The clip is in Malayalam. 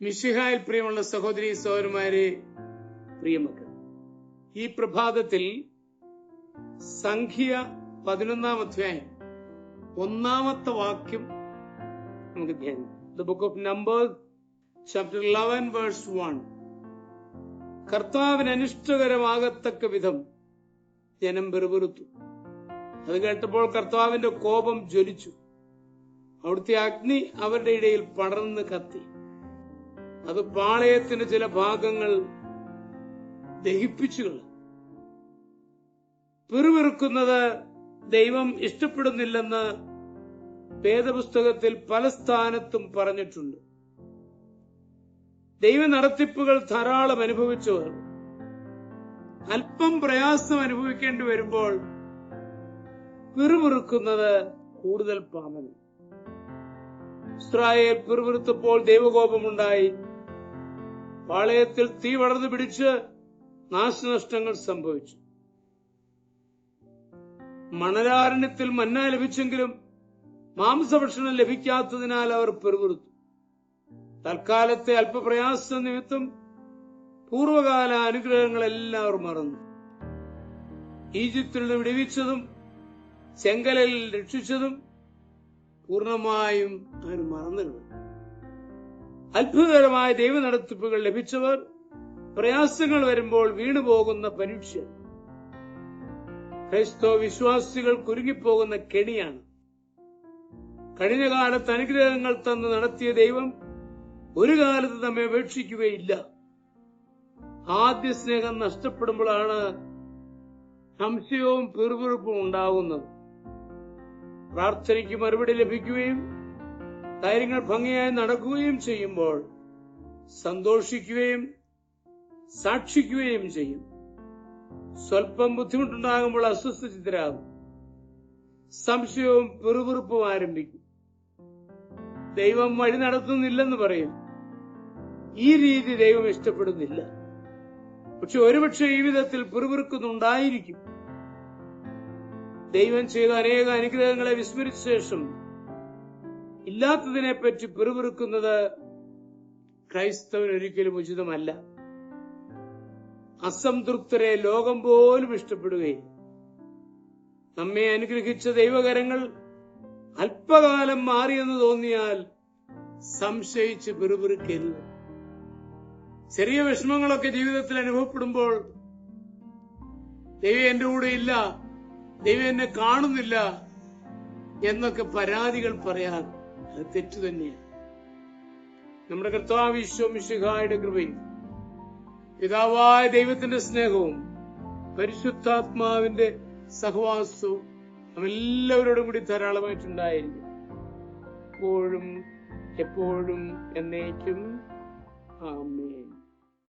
മിശിഹായിൽ പ്രിയമുള്ള സഹോദരി സഹോദരന്മാരെ, പ്രിയമക്കൾ, ഈ പ്രഭാതത്തിൽ സംഖ്യ 11-ാം അധ്യായം 1-ാമത്തെ വാക്യം നമുക്ക് ധ്യാനിക്കാം. The book of Numbers, chapter 11, verse 1. കർത്താവിന് അനിഷ്ടകരമാകത്തക്ക വിധം ജനം പിറുപിറുത്തു. അത് കേട്ടപ്പോൾ കർത്താവിന്റെ കോപം ജ്വലിച്ചു. അവിടുത്തെ അഗ്നി അവരുടെ ഇടയിൽ പടർന്ന് കത്തി. അത് പാളയത്തിന്റെ ചില ഭാഗങ്ങൾ ദഹിപ്പിച്ചു കളഞ്ഞു. പിറുപിറുക്കുന്നത് ദൈവം ഇഷ്ടപ്പെടുന്നില്ലെന്ന് വേദപുസ്തകത്തിൽ പല സ്ഥാനത്തും പറഞ്ഞിട്ടുണ്ട്. ദൈവ നടത്തിപ്പുകൾ ധാരാളം അനുഭവിച്ചവർ അല്പം പ്രയാസം അനുഭവിക്കേണ്ടി വരുമ്പോൾ പിറുപിറുക്കുന്നത് കൂടുതൽ പാപം. ഇസ്രായേൽ പിറുപിറുത്തപ്പോൾ ദൈവകോപമുണ്ടായി. പാളയത്തിൽ തീ വളർന്നു പിടിച്ച് നാശനഷ്ടങ്ങൾ സംഭവിച്ചു. മണലാരണ്യത്തിൽ മന്ന ലഭിച്ചെങ്കിലും മാംസഭക്ഷണം ലഭിക്കാത്തതിനാൽ അവർ പിറുപിറുത്തു. തൽക്കാലത്തെ അല്പപ്രയാസ നിമിത്തം പൂർവകാല അനുഗ്രഹങ്ങളെല്ലാം അവർ മറന്നു. ഈജിപ്തിൽ നിന്ന് വിടുവിച്ചതും ചെങ്കലിൽ രക്ഷിച്ചതും പൂർണ്ണമായും അവർ മറന്നു. അത്ഭുതകരമായ ദൈവ നടത്തിപ്പുകൾ ലഭിച്ചവർ പ്രയാസങ്ങൾ വരുമ്പോൾ വീണുപോകുന്ന പരീക്ഷ ക്രൈസ്തവ വിശ്വാസികൾ കുരുങ്ങിപ്പോകുന്ന കെണിയാണ്. കഴിഞ്ഞ കാലത്ത് അനുഗ്രഹങ്ങൾ തന്ന് നടത്തിയ ദൈവം ഒരു കാലത്ത് നമ്മെ ഉപേക്ഷിക്കുകയില്ല. ആദ്യ സ്നേഹം നഷ്ടപ്പെടുമ്പോഴാണ് സംശയവും പിറുപിറുപ്പും ഉണ്ടാകുന്നത്. പ്രാർത്ഥനയ്ക്ക് മറുപടി ലഭിക്കുകയും കാര്യങ്ങൾ ഭംഗിയായി നടക്കുകയും ചെയ്യുമ്പോൾ സന്തോഷിക്കുകയും സാക്ഷിക്കുകയും ചെയ്യും. സ്വല്പം ബുദ്ധിമുട്ടുണ്ടാകുമ്പോൾ അസ്വസ്ഥചിത്തരാകും. സംശയവും പിറുപിറുപ്പും ആരംഭിക്കും. ദൈവം വഴി നടത്തുന്നില്ലെന്ന് പറയും. ഈ രീതി ദൈവം ഇഷ്ടപ്പെടുന്നില്ല. പക്ഷെ ഒരുപക്ഷെ ഈ വിധത്തിൽ പിറുപിറുക്കുന്നുണ്ടായിരിക്കും. ദൈവം ചെയ്ത അനേക അനുഗ്രഹങ്ങളെ വിസ്മരിച്ച ശേഷം ഇല്ലാത്തതിനെപ്പറ്റി പിറുപിറുക്കുന്നത് ക്രൈസ്തവന് ഒരിക്കലും ഉചിതമല്ല. അസംതൃപ്തരെ ലോകം പോലും ഇഷ്ടപ്പെടുകയില്ല. നമ്മെ അനുഗ്രഹിച്ച ദൈവകരങ്ങൾ അല്പകാലം മാറിയെന്ന് തോന്നിയാൽ സംശയിച്ച് പിറുപിറുക്കരുത്. ചെറിയ വിഷമങ്ങളൊക്കെ ജീവിതത്തിൽ അനുഭവപ്പെടുമ്പോൾ ദൈവം എന്റെ കൂടെ ഇല്ല, ദൈവം എന്നെ കാണുന്നില്ല എന്നൊക്കെ പരാതികൾ പറയാൻ അത് തെറ്റു തന്നെയാണ്. നമ്മുടെ കർത്താവ് ഈശോ മിശിഹായുടെ കൃപയും പിതാവായ ദൈവത്തിന്റെ സ്നേഹവും പരിശുദ്ധാത്മാവിന്റെ സഹവാസവും നമ്മെല്ലാവരോടും കൂടി ധാരാളമായിട്ടുണ്ടായിരിക്കും, എപ്പോഴും എപ്പോഴും എന്നേക്കും. ആമേൻ.